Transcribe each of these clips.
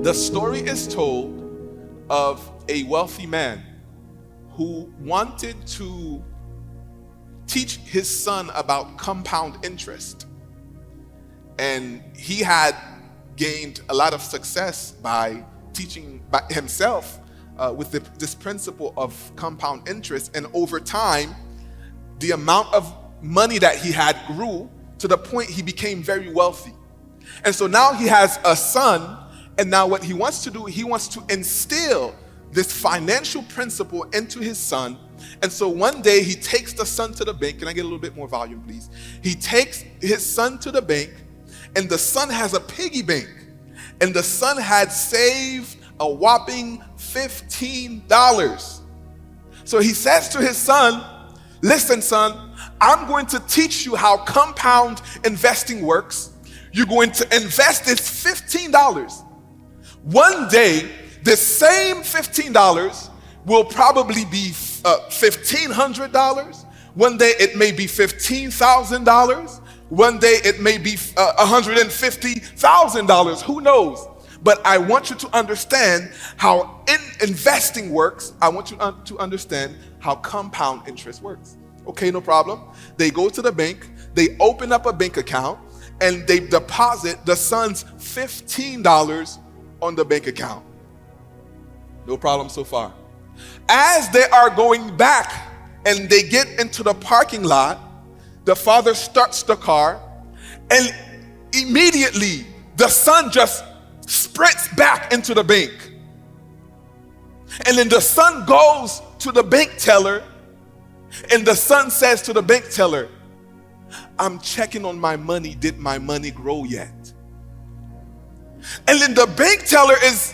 The story is told of a wealthy man who wanted to teach his son about compound interest. And he had gained a lot of success by teaching by himself with this principle of compound interest. And over time, the amount of money that he had grew to the point he became very wealthy. And so now he has a son, and now what he wants to do, he wants to instill this financial principle into his son. And so one day he takes the son to the bank. Can I get a little bit more volume, please? He takes his son to the bank, and the son has a piggy bank. And the son had saved a whopping $15. So he says to his son, listen, son, I'm going to teach you how compound investing works. You're going to invest this $15. One day, the same $15 will probably be $1,500. One day it may be $15,000. One day it may be $150,000. Who knows? But I want you to understand how investing works. I want you to understand how compound interest works. Okay, no problem. They go to the bank, they open up a bank account, and they deposit the son's $15 on the bank account. No problem so far. As they are going back and they get into the parking lot, the father starts the car, and immediately the son just sprints back into the bank. And then the son goes to the bank teller, and the son says to the bank teller, I'm checking on my money. Did my money grow yet? And then the bank teller is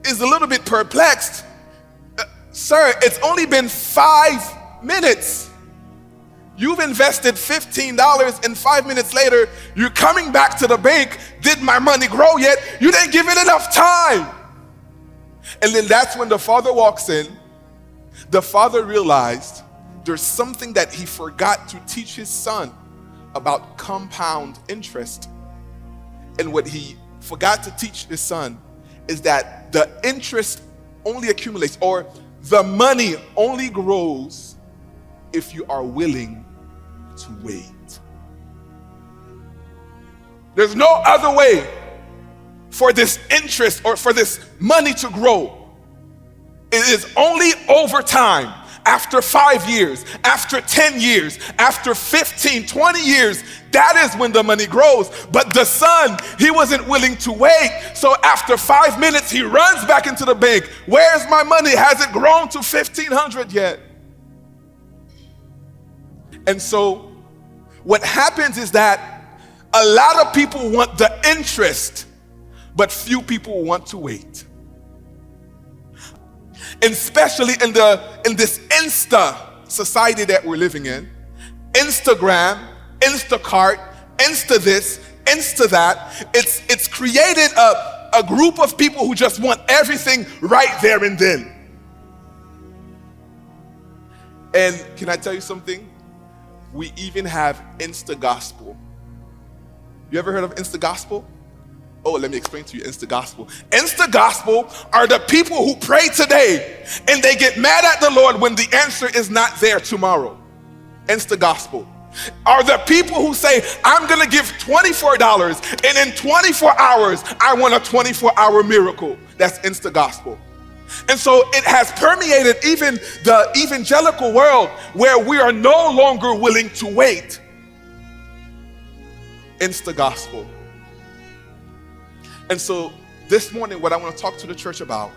a little bit perplexed. Sir, it's only been 5 minutes. You've invested $15, and 5 minutes later, you're coming back to the bank. Did my money grow yet? You didn't give it enough time. And then that's when the father walks in. The father realized there's something that he forgot to teach his son about compound interest. And what he forgot to teach his son is that the interest only accumulates, or the money only grows if you are willing to wait. There's no other way for this interest or for this money to grow. It is only over time. After 5 years, after 10 years, after 15, 20 years, that is when the money grows. But the son, he wasn't willing to wait. So after 5 minutes, he runs back into the bank. Where's my money? Has it grown to $1,500 yet? And so what happens is that a lot of people want the interest, but few people want to wait. And especially in this Insta society that we're living in, Instagram, Instacart, Insta this, Insta that, it's created a group of people who just want everything right there and then. And can I tell you something? We even have Insta Gospel. You ever heard of Insta Gospel? Oh, let me explain to you Insta Gospel. Insta Gospel are the people who pray today and they get mad at the Lord when the answer is not there tomorrow. Insta Gospel are the people who say, I'm going to give $24 and in 24 hours, I want a 24-hour miracle. That's Insta Gospel. And so it has permeated even the evangelical world where we are no longer willing to wait. Insta Gospel. And so this morning, what I want to talk to the church about,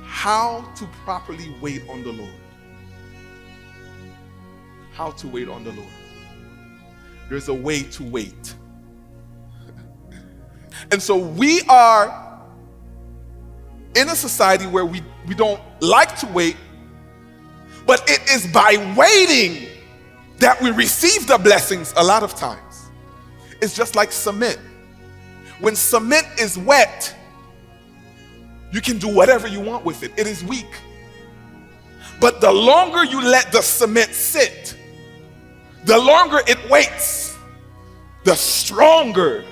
how to properly wait on the Lord. How to wait on the Lord. There's a way to wait. And so we are in a society where we don't like to wait, but it is by waiting that we receive the blessings a lot of times. It's just like cement. When cement is wet, you can do whatever you want with it. It is weak. But the longer you let the cement sit, the longer it waits, the stronger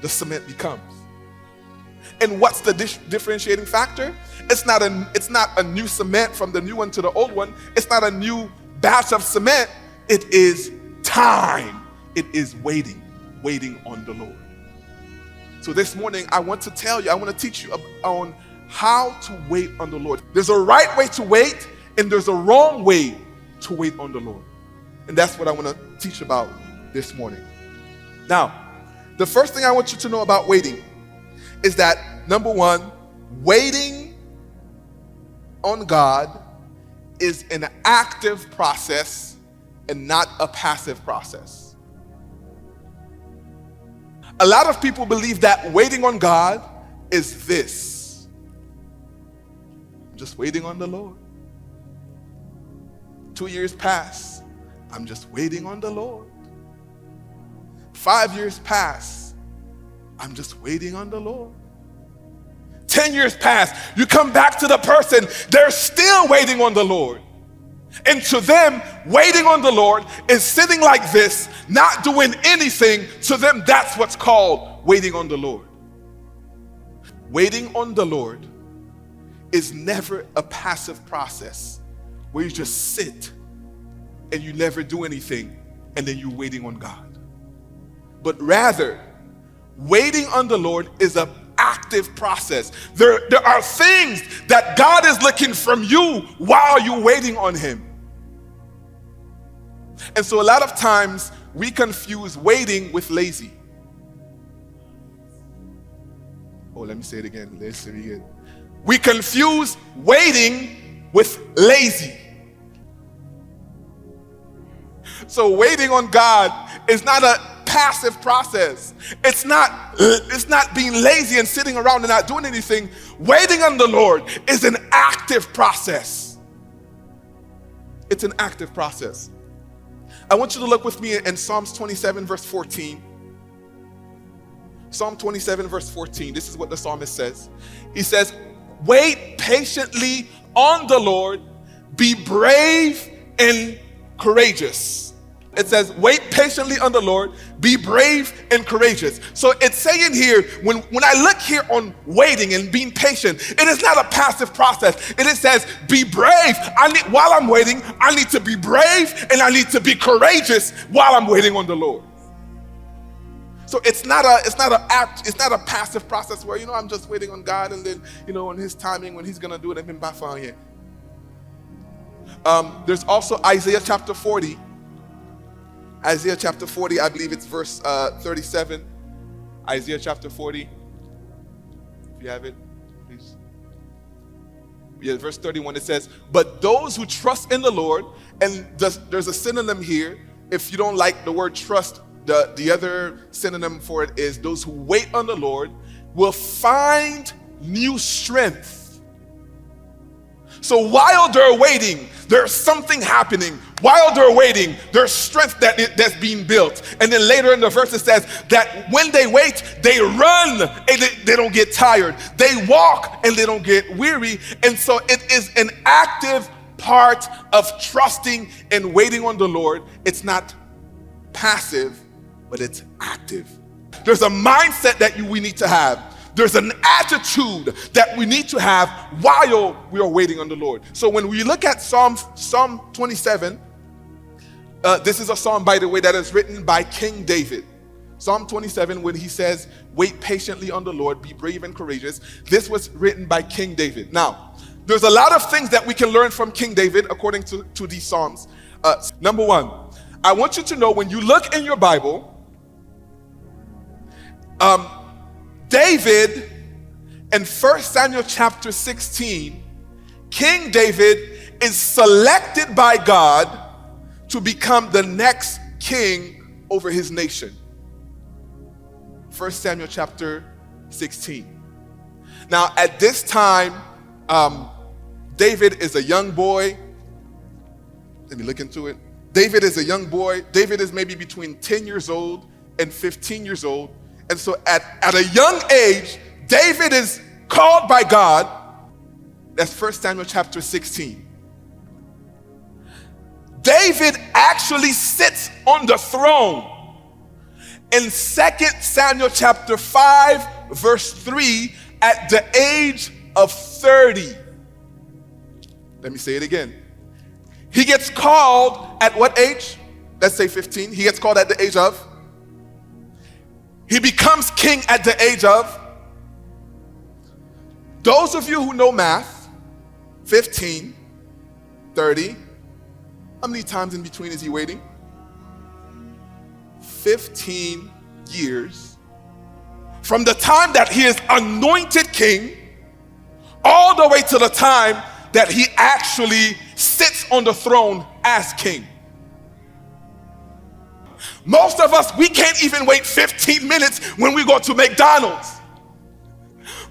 the cement becomes. And what's the differentiating factor? It's not a new cement from the new one to the old one. It's not a new batch of cement. It is time. It is waiting on the Lord. So this morning, I want to teach you on how to wait on the Lord. There's a right way to wait, and there's a wrong way to wait on the Lord. And that's what I want to teach about this morning. Now, the first thing I want you to know about waiting is that, number one, waiting on God is an active process and not a passive process. A lot of people believe that waiting on God is this: I'm just waiting on the Lord. 2 years pass, I'm just waiting on the Lord. 5 years pass, I'm just waiting on the Lord. 10 years pass, you come back to the person, they're still waiting on the Lord. And to them, waiting on the Lord is sitting like this, not doing anything. To them, that's what's called waiting on the Lord. Waiting on the Lord is never a passive process where you just sit and you never do anything and then you're waiting on God. But rather, waiting on the Lord is an active process. There are things that God is looking from you while you're waiting on Him. And so a lot of times we confuse waiting with lazy. Oh, let me say it again. Listen again. We confuse waiting with lazy. So waiting on God is not a passive process. It's not being lazy and sitting around and not doing anything. Waiting on the Lord is an active process. It's an active process. I want you to look with me in Psalms 27 verse 14. Psalm 27 verse 14. This is what the psalmist says. He says, "Wait patiently on the Lord, be brave and courageous." It says, wait patiently on the Lord, be brave and courageous. So it's saying here, when I look here on waiting and being patient, it is not a passive process. It says, be brave. While I'm waiting, I need to be brave and I need to be courageous while I'm waiting on the Lord. So it's not a passive process where, I'm just waiting on God and then, on His timing, when He's going to do it, I've been by far here. There's also Isaiah chapter 40. Isaiah chapter 40, I believe it's verse 37. Isaiah chapter 40. If you have it, please. Yeah, verse 31, it says, "But those who trust in the Lord," and there's a synonym here. If you don't like the word trust, the other synonym for it is those who wait on the Lord will find new strength. So while they're waiting, there's something happening. While they're waiting, there's strength that's being built. And then later in the verse it says that when they wait, they run and they don't get tired. They walk and they don't get weary. And so it is an active part of trusting and waiting on the Lord. It's not passive, but it's active. There's a mindset that we need to have. There's an attitude that we need to have while we are waiting on the Lord. So when we look at Psalm 27, this is a psalm, by the way, that is written by King David. Psalm 27, when he says, wait patiently on the Lord, be brave and courageous. This was written by King David. Now, there's a lot of things that we can learn from King David according to these psalms. Number one, I want you to know, when you look in your Bible, David, in 1 Samuel chapter 16, King David is selected by God to become the next king over his nation. 1 Samuel chapter 16. Now, at this time, David is a young boy. Let me look into it. David is a young boy. David is maybe between 10 years old and 15 years old. And so at a young age, David is called by God. That's 1 Samuel chapter 16. David actually sits on the throne. In 2 Samuel chapter 5, verse 3, at the age of 30. Let me say it again. He gets called at what age? Let's say 15. He gets called at the age of. He becomes king at the age of. Those of you who know math, 15, 30. How many times in between is he waiting? 15 years. From the time that he is anointed king, all the way to the time that he actually sits on the throne as king. Most of us, we can't even wait 15 minutes when we go to McDonald's.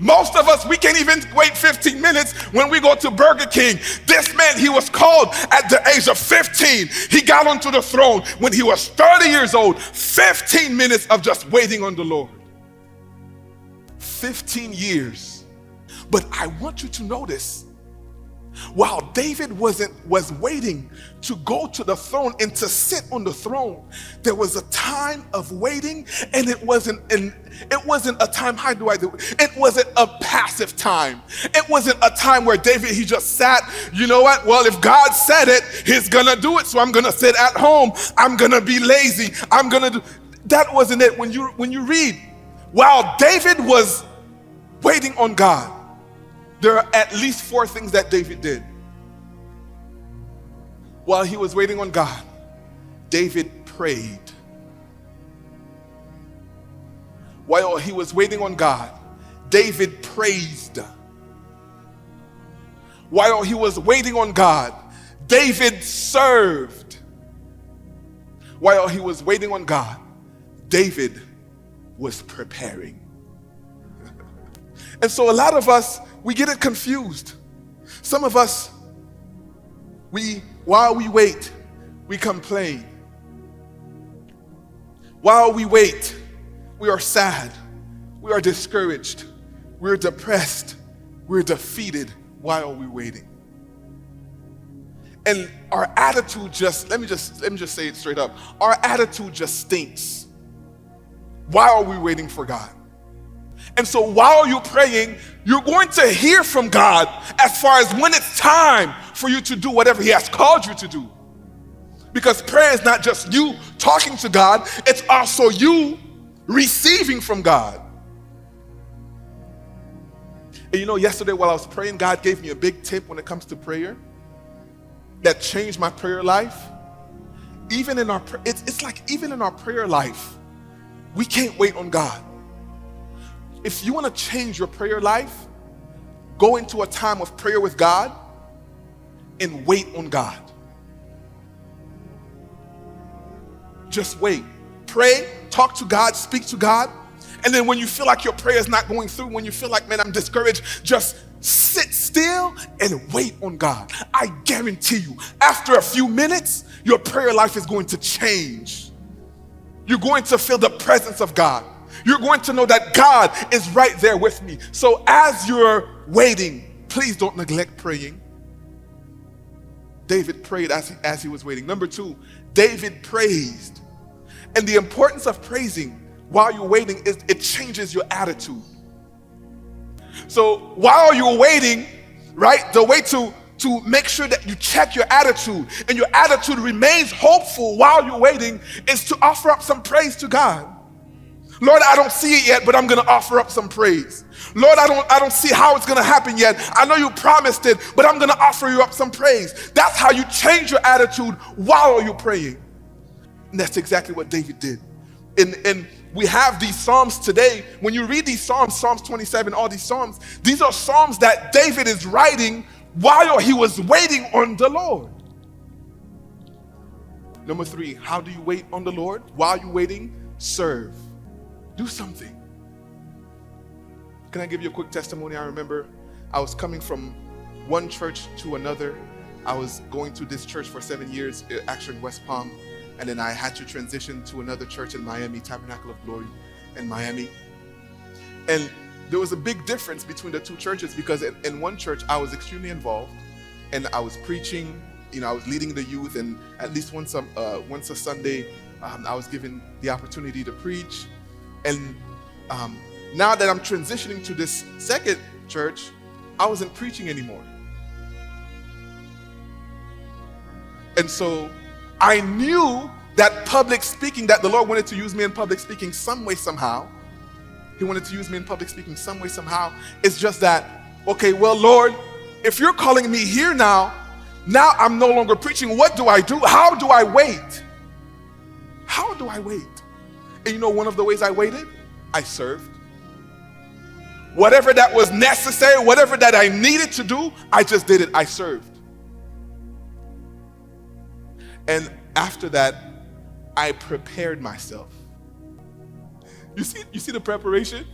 Most of us, we can't even wait 15 minutes when we go to Burger King. This man, he was called at the age of 15. He got onto the throne when he was 30 years old. 15 minutes of just waiting on the Lord. 15 years. But I want you to notice, while David was waiting to go to the throne and to sit on the throne, there was a time of waiting, and it wasn't a time, how do I do it? It wasn't a passive time. It wasn't a time where David, he just sat, you know what? Well, if God said it, he's gonna do it, so I'm gonna sit at home. I'm gonna be lazy. That wasn't it. When you read, while David was waiting on God, there are at least 4 things that David did. While he was waiting on God, David prayed. While he was waiting on God, David praised. While he was waiting on God, David served. While he was waiting on God, David was preparing. And so a lot of us, we get it confused. Some of us, while we wait, we complain. While we wait, we are sad. We are discouraged. We're depressed. We're defeated while we're waiting. And our attitude let me just say it straight up. Our attitude just stinks while we're waiting for God. And so while you're praying, you're going to hear from God as far as when it's time for you to do whatever he has called you to do. Because prayer is not just you talking to God, it's also you receiving from God. And you know, yesterday while I was praying, God gave me a big tip when it comes to prayer that changed my prayer life. Even in our even in our prayer life, we can't wait on God. If you want to change your prayer life, go into a time of prayer with God and wait on God. Just wait. Pray, talk to God, speak to God. And then when you feel like your prayer is not going through, when you feel like, man, I'm discouraged, just sit still and wait on God. I guarantee you, after a few minutes, your prayer life is going to change. You're going to feel the presence of God. You're going to know that God is right there with me. So as you're waiting, please don't neglect praying. David prayed as he was waiting. Number 2, David praised. And the importance of praising while you're waiting is it changes your attitude. So while you're waiting, right, the way to make sure that you check your attitude and your attitude remains hopeful while you're waiting is to offer up some praise to God. Lord, I don't see it yet, but I'm going to offer up some praise. Lord, I don't see how it's going to happen yet. I know you promised it, but I'm going to offer you up some praise. That's how you change your attitude while you're praying. And that's exactly what David did. And we have these Psalms today. When you read these Psalms, Psalms 27, all these Psalms, these are Psalms that David is writing while he was waiting on the Lord. Number 3, how do you wait on the Lord? While you're waiting, serve. Do something. Can I give you a quick testimony? I remember I was coming from one church to another. I was going to this church for 7 years, actually in West Palm, and then I had to transition to another church in Miami, Tabernacle of Glory in Miami. And there was a big difference between the 2 churches because in one church I was extremely involved and I was preaching, I was leading the youth, and at least once a Sunday I was given the opportunity to preach. And now that I'm transitioning to this second church, I wasn't preaching anymore. And so I knew that public speaking, that the Lord wanted to use me in public speaking some way, somehow. He wanted to use me in public speaking some way, somehow. It's just that, okay, well, Lord, if you're calling me here now I'm no longer preaching. What do I do? How do I wait? How do I wait? And you know, one of the ways I waited, I served. Whatever that was necessary, whatever that I needed to do, I just did it. I served. And after that, I prepared myself. You see the preparation?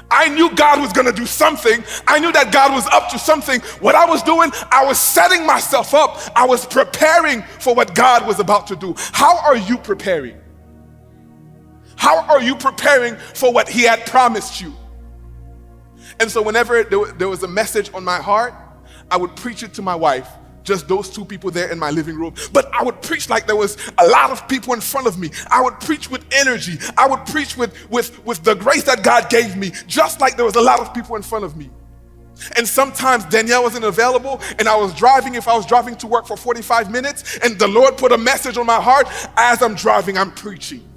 I knew God was going to do something. I knew that God was up to something. What I was doing, I was setting myself up. I was preparing for what God was about to do. How are you preparing? How are you preparing for what He had promised you? And so whenever there was a message on my heart, I would preach it to my wife. Just those two people there in my living room. But I would preach like there was a lot of people in front of me. I would preach with energy. I would preach with the grace that God gave me, just like there was a lot of people in front of me. And sometimes Danielle wasn't available, and I was driving. If I was driving to work for 45 minutes, and the Lord put a message on my heart, as I'm driving, I'm preaching.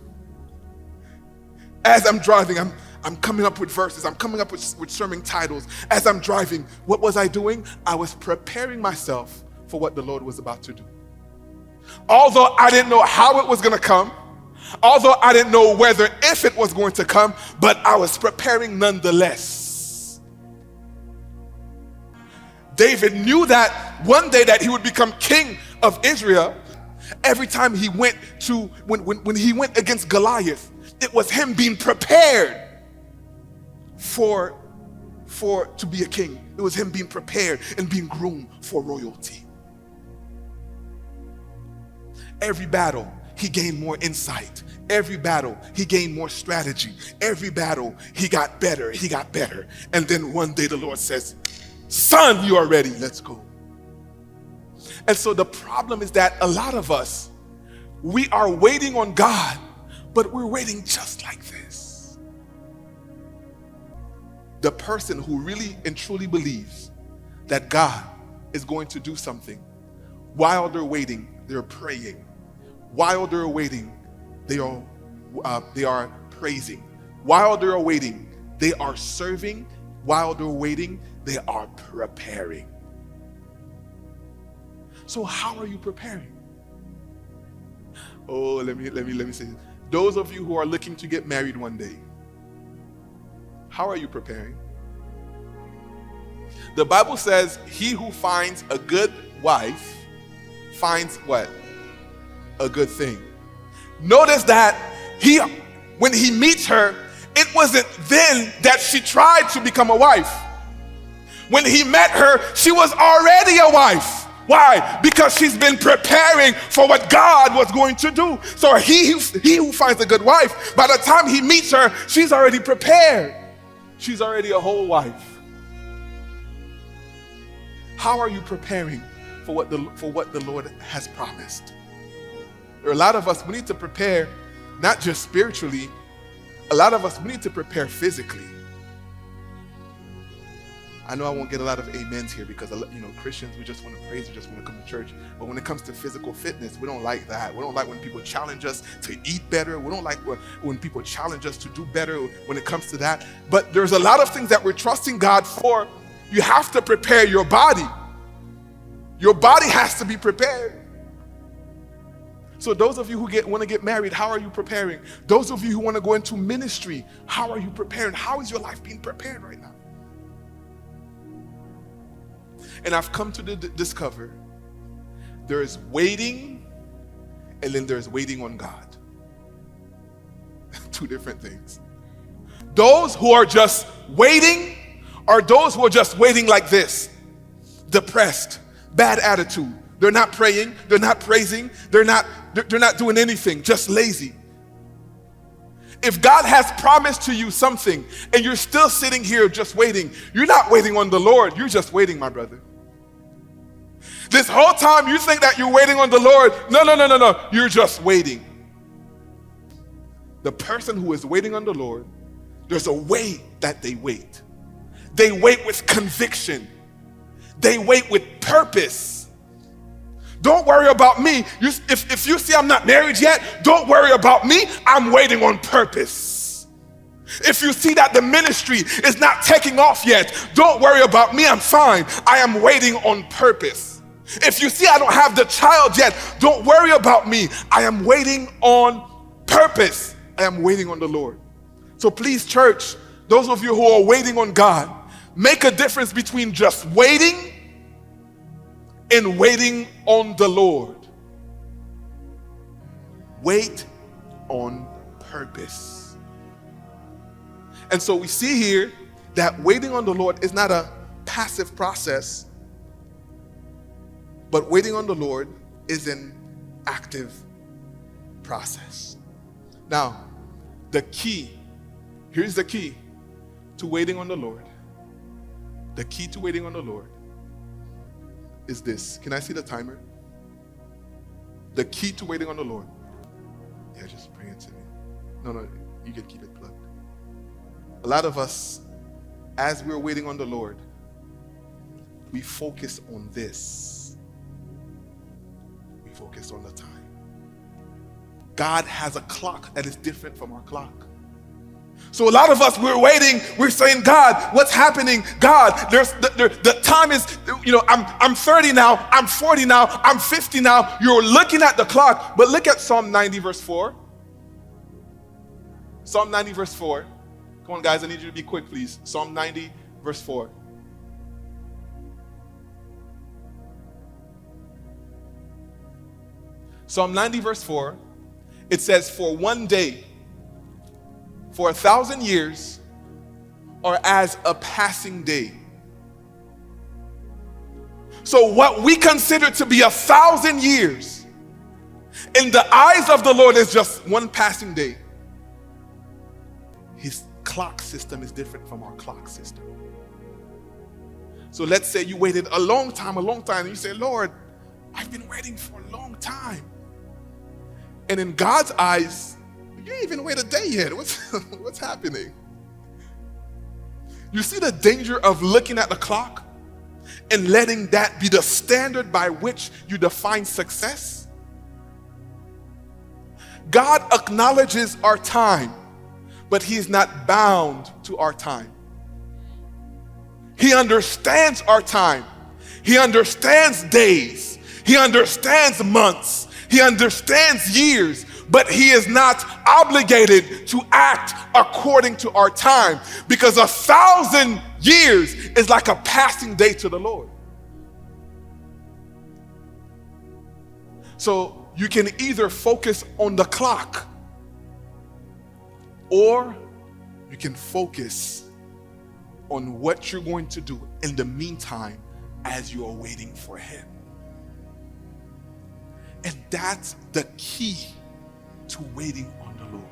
As I'm driving, I'm coming up with verses. I'm coming up with sermon titles. As I'm driving, what was I doing? I was preparing myself for what the Lord was about to do. Although I didn't know how it was going to come, although I didn't know whether if it was going to come, but I was preparing nonetheless. David knew that one day that he would become king of Israel. Every time he went to, when he went against Goliath, it was him being prepared to be a king. It was him being prepared and being groomed for royalty. Every battle, he gained more insight. Every battle, he gained more strategy. Every battle, he got better. And then one day the Lord says, son, you are ready. Let's go. And so the problem is that a lot of us, we are waiting on God, but we're waiting just like this. The person who really and truly believes that God is going to do something, while they're waiting, they're praying. While they're waiting, they are praising. While they're waiting, they are serving. While they're waiting, they are preparing. So how are you preparing? Oh, let me say this. Those of you who are looking to get married one day, how are you preparing? The Bible says, he who finds a good wife finds what? A good thing. Notice that when he meets her, it wasn't then that she tried to become a wife. When he met her, she was already a wife. Why? Because she's been preparing for what God was going to do. So he who finds a good wife, by the time he meets her, she's already prepared. She's already a whole wife. How are you preparing for what the Lord has promised? There are a lot of us, we need to prepare, not just spiritually. A lot of us, we need to prepare physically. I know I won't get a lot of amens here because, Christians, we just want to praise, we just want to come to church. But when it comes to physical fitness, we don't like that. We don't like when people challenge us to eat better. We don't like when people challenge us to do better when it comes to that. But there's a lot of things that we're trusting God for. You have to prepare your body. Your body has to be prepared. So those of you who want to get married, how are you preparing? Those of you who want to go into ministry, how are you preparing? How is your life being prepared right now? And I've come to discover there is waiting, and then there's waiting on God. Two different things. Those who are just waiting are those who are just waiting like this. Depressed, bad attitude. They're not praying, they're not praising, they're not doing anything, just lazy. If God has promised to you something and you're still sitting here just waiting, you're not waiting on the Lord, you're just waiting, my brother. This whole time you think that you're waiting on the Lord. No, you're just waiting. the person who is waiting on the Lord, there's a way that they wait. They wait with conviction. They wait with purpose. Don't worry about me. If you see I'm not married yet, don't worry about me. I'm waiting on purpose. If you see that the ministry is not taking off yet, don't worry about me. I'm fine. I am waiting on purpose. If you see I don't have the child yet, don't worry about me. I am waiting on purpose. I am waiting on the Lord. So please, church, those of you who are waiting on God, make a difference between just waiting and waiting on the Lord. Wait on purpose. And so we see here that waiting on the Lord is not a passive process, but waiting on the Lord is an active process. Now, here's the key to waiting on the Lord. The key to waiting on the Lord is this. Can I see the timer? The key to waiting on the Lord. Yeah, just bring it to me. No, you can keep it plugged. A lot of us, as we're waiting on the Lord, we focus on this. We focus on the time. God has a clock that is different from our clock. So a lot of us, we're waiting, we're saying, God, what's happening? God, the time is, I'm 30 now, I'm 40 now, I'm 50 now. You're looking at the clock, but look at Psalm 90 verse 4. Psalm 90 verse 4. Come on guys, I need you to be quick please. Psalm 90 verse 4. Psalm 90 verse 4, it says, for one day, for 1,000 years, are as a passing day. So what we consider to be 1,000 years, in the eyes of the Lord is just one passing day. His clock system is different from our clock system. So let's say you waited a long time, and you say, Lord, I've been waiting for a long time. And in God's eyes, you didn't even wait a day yet. What's happening? You see the danger of looking at the clock and letting that be the standard by which you define success? God acknowledges our time, but He is not bound to our time. He understands our time. He understands days. He understands months. He understands years, but He is not obligated to act according to our time, because 1,000 years is like a passing day to the Lord. So you can either focus on the clock, or you can focus on what you're going to do in the meantime as you are waiting for Him. And that's the key to waiting on the Lord.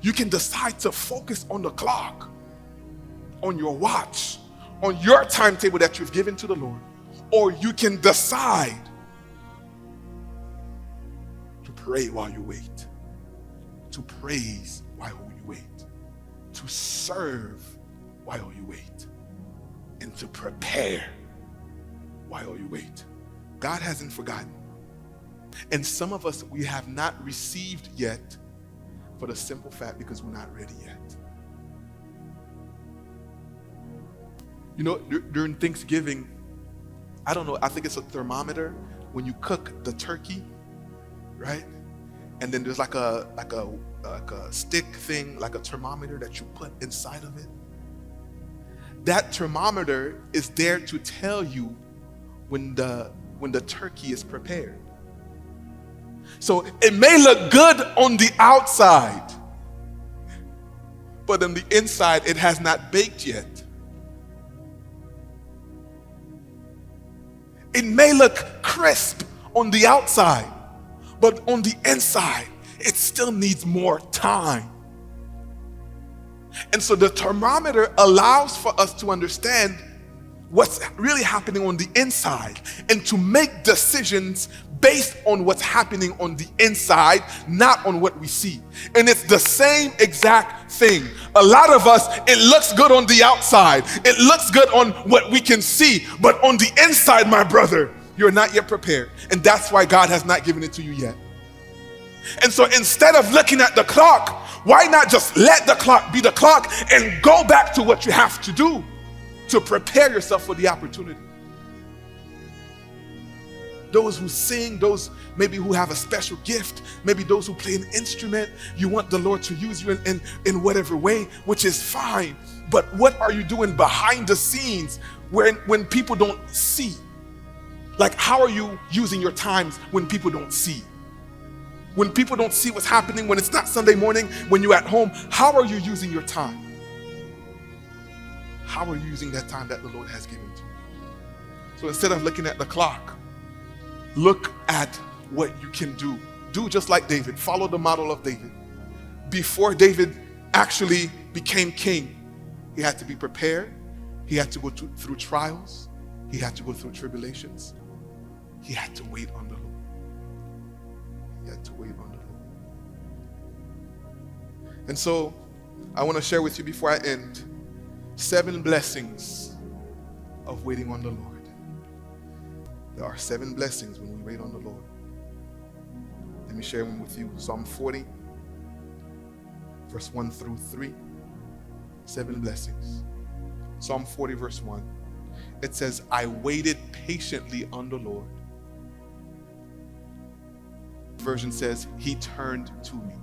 You can decide to focus on the clock, on your watch, on your timetable that you've given to the Lord, or you can decide to pray while you wait, to praise while you wait, to serve while you wait, and to prepare while you wait. God hasn't forgotten. And some of us, we have not received yet for the simple fact because we're not ready yet. You know, during Thanksgiving, I don't know, I think it's a thermometer when you cook the turkey, right? And then there's like a stick thing, like a thermometer that you put inside of it. That thermometer is there to tell you when the turkey is prepared. So it may look good on the outside, but on the inside it has not baked yet. It may look crisp on the outside, but on the inside it still needs more time. And so the thermometer allows for us to understand what's really happening on the inside and to make decisions based on what's happening on the inside, not on what we see. And it's the same exact thing. A lot of us, it looks good on the outside. It looks good on what we can see. But on the inside, my brother, you're not yet prepared. And that's why God has not given it to you yet. And so instead of looking at the clock, why not just let the clock be the clock and go back to what you have to do to prepare yourself for the opportunity? Those who sing, those maybe who have a special gift, maybe those who play an instrument, you want the Lord to use you in whatever way, which is fine. But what are you doing behind the scenes when people don't see? Like, how are you using your times when people don't see? When people don't see what's happening, when it's not Sunday morning, when you're at home, how are you using your time? How are you using that time that the Lord has given to you? So instead of looking at the clock, look at what you can do. Do just like David. Follow the model of David. Before David actually became king, he had to be prepared. He had to go through trials. He had to go through tribulations. He had to wait on the Lord. He had to wait on the Lord. And so I want to share with you before I end 7 blessings of waiting on the Lord. There are 7 blessings when we wait on the Lord. Let me share them with you. Psalm 40, verse 1 through 3. 7 blessings. Psalm 40, verse 1. It says, I waited patiently on the Lord. Version says, he turned to me.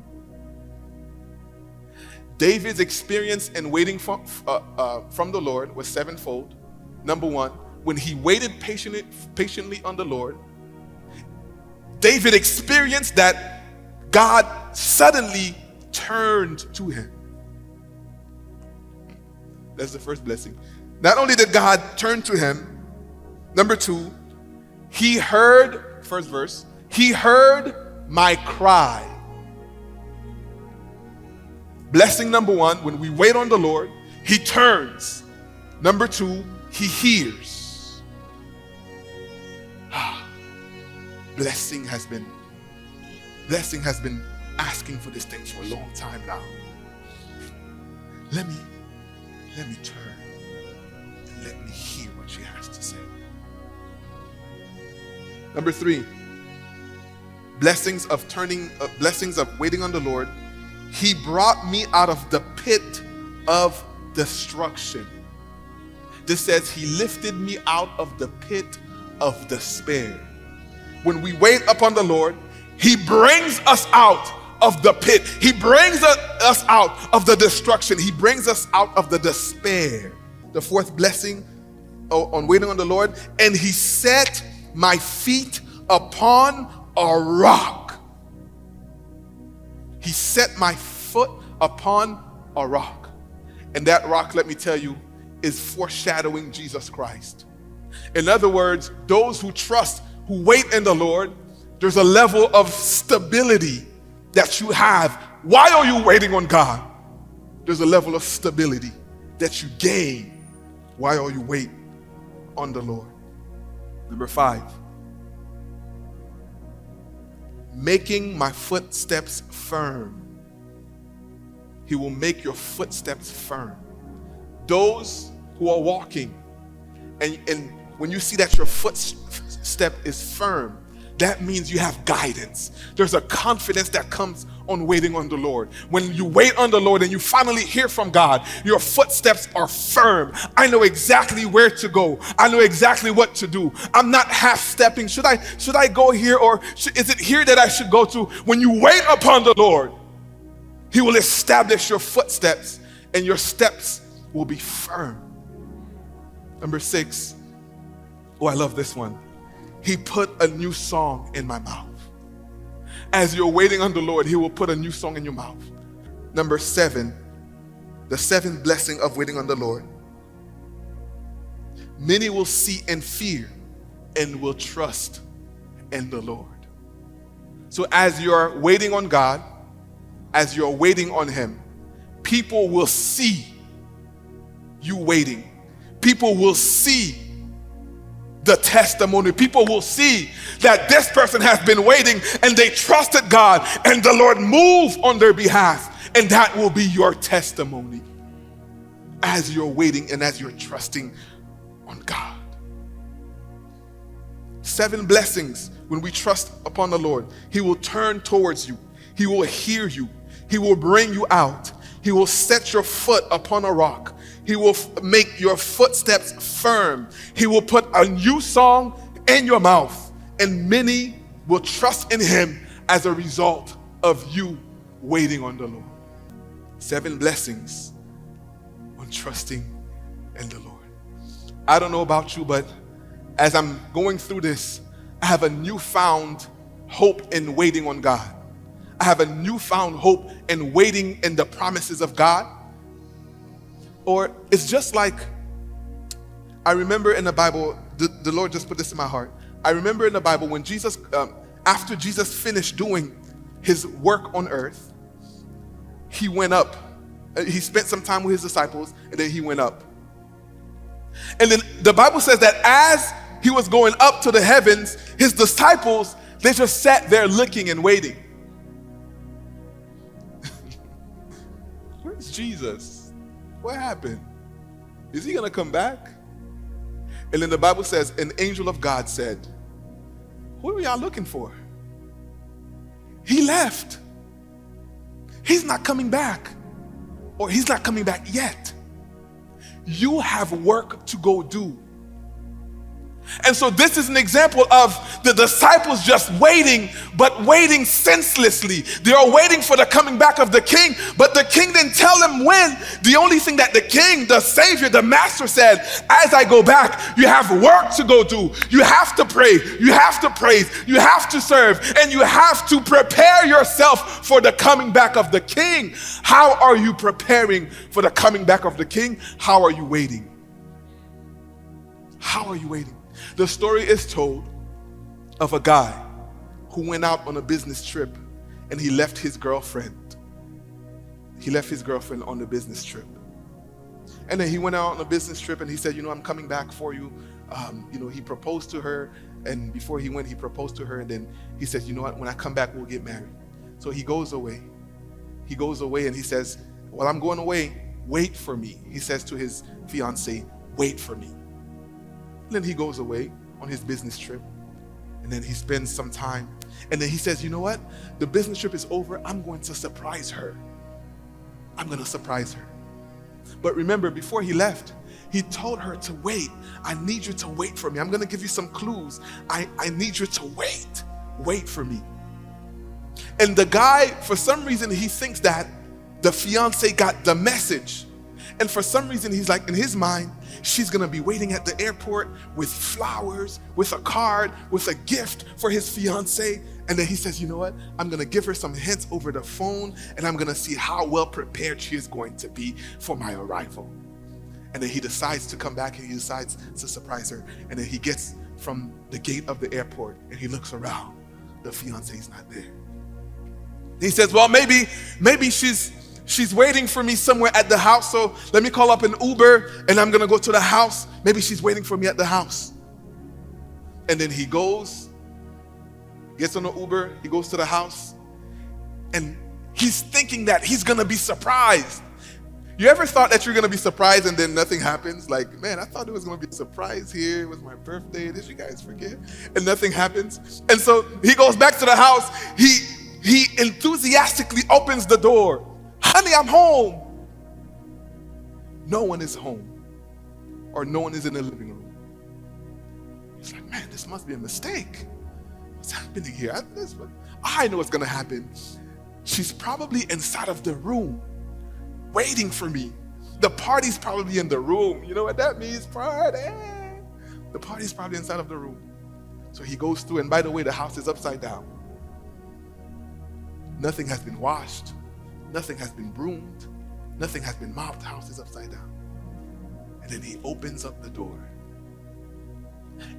David's experience in waiting from the Lord was 7-fold. Number 1, when he waited patiently on the Lord, David experienced that God suddenly turned to him. That's the first blessing. Not only did God turn to him, number 2, he heard, first verse, he heard my cry. Blessing number 1, when we wait on the Lord, he turns. Number 2, he hears. Blessing has been asking for this thing for a long time now. Let me turn and let me hear what she has to say. Number 3, blessings of waiting on the Lord. He brought me out of the pit of destruction. This says he lifted me out of the pit of despair. When we wait upon the Lord, he brings us out of the pit. He brings us out of the destruction. He brings us out of the despair. The 4th blessing on waiting on the Lord, and he set my feet upon a rock. He set my foot upon a rock. And that rock, let me tell you, is foreshadowing Jesus Christ. In other words, those who trust, who wait in the Lord, there's a level of stability that you have. Why are you waiting on God? There's a level of stability that you gain while you wait on the Lord. Number 5, making my footsteps firm. He will make your footsteps firm. Those who are walking, and when you see that your footstep is firm, that means you have guidance. There's a confidence that comes on waiting on the Lord. When you wait on the Lord and you finally hear from God, your footsteps are firm. I know exactly where to go. I know exactly what to do. I'm not half-stepping. Should I go here, or is it here that I should go to? When you wait upon the Lord, he will establish your footsteps and your steps will be firm. Number 6. Oh, I love this one. He put a new song in my mouth. As you're waiting on the Lord, he will put a new song in your mouth. Number 7, the 7th blessing of waiting on the Lord. Many will see and fear and will trust in the Lord. So as you're waiting on God, as you're waiting on him, people will see you waiting. People will see the testimony. People will see that this person has been waiting and they trusted God and the Lord moved on their behalf. And that will be your testimony as you're waiting and as you're trusting on God. 7 blessings when we trust upon the Lord. He will turn towards you. He will hear you. He will bring you out. He will set your foot upon a rock. He will make your footsteps firm. He will put a new song in your mouth, and many will trust in him as a result of you waiting on the Lord. 7 blessings on trusting in the Lord. I don't know about you, but as I'm going through this, I have a newfound hope in waiting on God. I have a newfound hope in waiting in the promises of God. Or it's just like, I remember in the Bible, the Lord just put this in my heart. I remember in the Bible when Jesus, after Jesus finished doing his work on earth, he went up. He spent some time with his disciples, and then he went up. And then the Bible says that as he was going up to the heavens, his disciples, they just sat there looking and waiting. Where's Jesus? What happened? Is he going to come back? And then the Bible says, an angel of God said, who are y'all looking for? He left. He's not coming back. Or he's not coming back yet. You have work to go do. And so this is an example of the disciples just waiting, but waiting senselessly. They are waiting for the coming back of the king, but the king didn't tell them when. The only thing that the king, the savior, the master said, as I go back, you have work to go do. You have to pray, you have to praise, you have to serve, and you have to prepare yourself for the coming back of the king. How are you preparing for the coming back of the king? How are you waiting? How are you waiting? The story is told of a guy who went out on a business trip and he left his girlfriend. He left his girlfriend on the business trip. And then he went out on a business trip and he said, I'm coming back for you. He proposed to her, and before he went, he proposed to her, and then he said, you know what, when I come back, we'll get married. So he goes away. He goes away and he says, well, I'm going away. Wait for me. He says to his fiancée, wait for me. And then he goes away on his business trip, and then he spends some time, and then he says, you know what, the business trip is over. I'm going to surprise her. I'm going to surprise her. But remember, before he left, he told her to wait. I need you to wait for me. I'm going to give you some clues. I need you to wait for me. And the guy, for some reason, he thinks that the fiancé got the message. And for some reason, he's like, in his mind, she's going to be waiting at the airport with flowers, with a card, with a gift for his fiancé. And then he says, you know what? I'm going to give her some hints over the phone, and I'm going to see how well prepared she is going to be for my arrival. And then he decides to come back, and he decides to surprise her. And then he gets from the gate of the airport, and he looks around. The fiancé's not there. He says, well, maybe she's waiting for me somewhere at the house, so let me call up an Uber and I'm gonna go to the house. Maybe she's waiting for me at the house. And then he goes, gets on the Uber, he goes to the house, and he's thinking that he's gonna be surprised. You ever thought that you're gonna be surprised and then nothing happens? Like, man, I thought it was gonna be a surprise here. It was my birthday. Did you guys forget? And nothing happens. And so he goes back to the house. He enthusiastically opens the door. Honey, I'm home. No one is home, or no one is in the living room. He's like, man, this must be a mistake. What's happening here? I know what's going to happen. She's probably inside of the room waiting for me. The party's probably in the room. You know what that means? Party. The party's probably inside of the room. So he goes through, and by the way, the house is upside down. Nothing has been washed. Nothing has been broomed. Nothing has been mopped. The house is upside down. And then he opens up the door.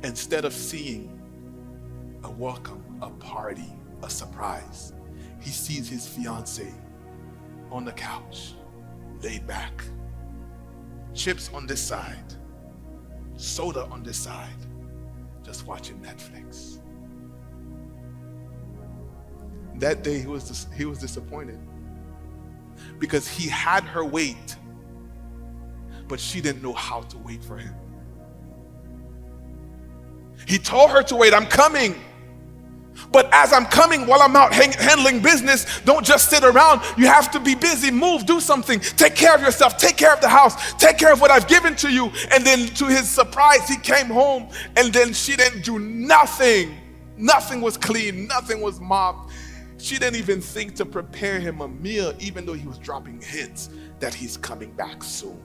Instead of seeing a welcome, a party, a surprise, he sees his fiancée on the couch, laid back. Chips on this side, soda on this side, just watching Netflix. That day he was disappointed because he had her wait, but she didn't know how to wait for him. He told her to wait, I'm coming. But as I'm coming, while I'm out handling business, don't just sit around. You have to be busy, move, do something, take care of yourself, take care of the house, take care of what I've given to you. And then to his surprise, he came home and then she didn't do nothing. Nothing was clean, nothing was mopped. She didn't even think to prepare him a meal, even though he was dropping hints that he's coming back soon.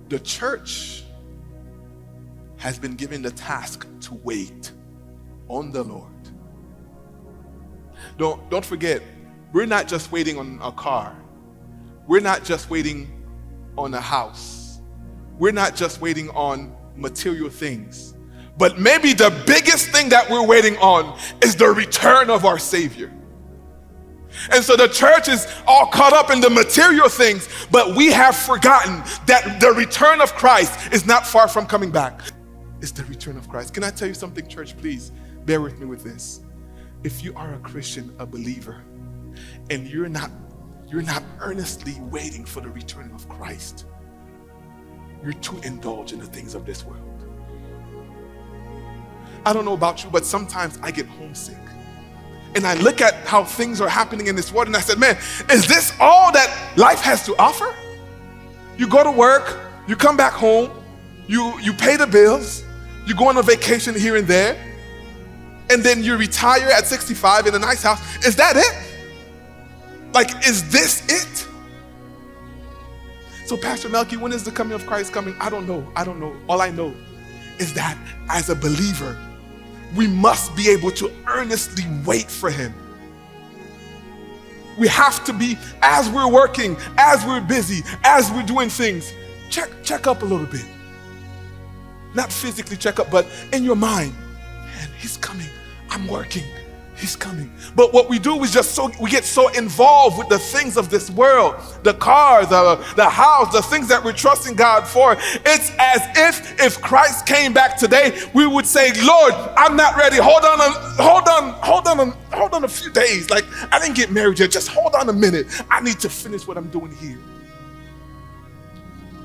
The church has been given the task to wait on the Lord. Don't forget, we're not just waiting on a car. We're not just waiting on a house. We're not just waiting on material things. But maybe the biggest thing that we're waiting on is the return of our Savior. And so the church is all caught up in the material things, but we have forgotten that the return of Christ is not far from coming back. It's the return of Christ. Can I tell you something, church? Please bear with me with this. If you are a Christian, a believer, and you're not earnestly waiting for the return of Christ, you're too indulged in the things of this world. I don't know about you, but sometimes I get homesick. And I look at how things are happening in this world and I said, man, is this all that life has to offer? You go to work, you come back home, you pay the bills, you go on a vacation here and there, and then you retire at 65 in a nice house. Is that it? Like, is this it? So Pastor Melky, when is the coming of Christ coming? I don't know. All I know is that as a believer, we must be able to earnestly wait for him. We have to be, as we're working, as we're busy, as we're doing things, check up a little bit. Not physically check up, but in your mind, man, he's coming. I'm working. He's coming. But what we do is we get so involved with the things of this world, the cars, the house, the things that we're trusting God for. It's as if Christ came back today, we would say, Lord, I'm not ready. Hold on a few days. Like, I didn't get married yet. Just hold on a minute. I need to finish what I'm doing here.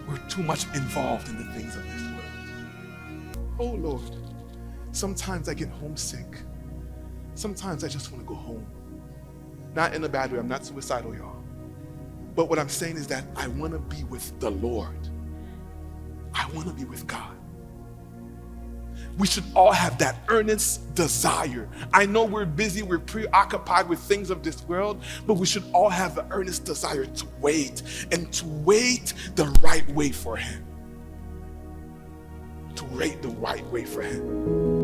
We're too much involved in the things of this world. Oh Lord, sometimes I get homesick. Sometimes I just want to go home. Not in a bad way. I'm not suicidal, y'all. But what I'm saying is that I want to be with the Lord. I want to be with God. We should all have that earnest desire. I know we're busy, we're preoccupied with things of this world, but we should all have the earnest desire to wait, and to wait the right way for him. To wait the right way for him.